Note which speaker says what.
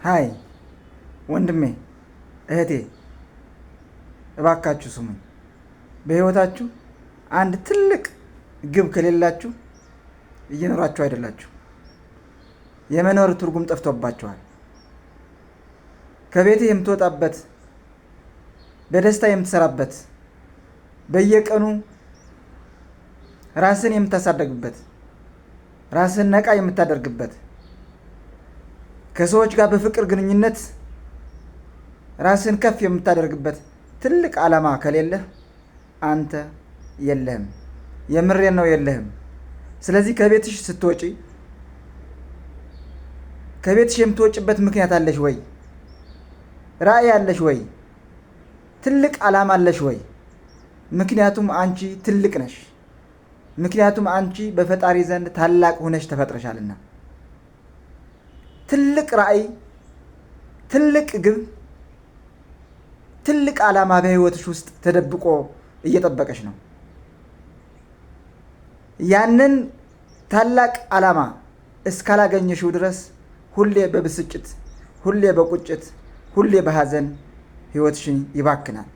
Speaker 1: ሃይ ወንድሜ እህቴ እባካችሁ ስሙኝ። በህይወታችሁ አንድ ትልቅ ግብ ከሌላችሁ እየኖራችሁ አይደላችሁ። የመኖር ትርጉም ጠፍቶባችኋል። ከቤትህ የምትወጣበት፣ በደስታ የምትሰራበት፣ በየቀኑ ራስን የምታሳደግበት፣ ራስን ነቃ የምታደርግበት፣ ከሰዎች ጋር በፍቅር ግንኙነት ራስን ከፍ የምታደርግበት ትልቅ ዓላማ ከሌለህ አንተ የለህም። የምሬን ነው፣ የለህም። ስለዚህ ከቤትሽ ስትወጪ ከቤትሽ የምትወጪበት ምክንያት አለሽ ወይ? ራዕይ አለሽ ወይ? ትልቅ ዓላማ አለሽ ወይ? ምክንያቱም አንቺ ትልቅ ነሽ። ምክንያቱም አንቺ በፈጣሪ ዘንድ ታላቅ ሆነሽ ተፈጥረሻልና። ትልቅ ራዕይ፣ ትልቅ ግብ፣ ትልቅ ዓላማ በህይወትሽ ውስጥ ተደብቆ እየጠበቀሽ ነው። ያንን ታላቅ ዓላማ እስካላገኘሽው ድረስ ሁሌ በብስጭት፣ ሁሌ በቁጭት፣ ሁሌ በሐዘን ህይወትሽን ይባክናል።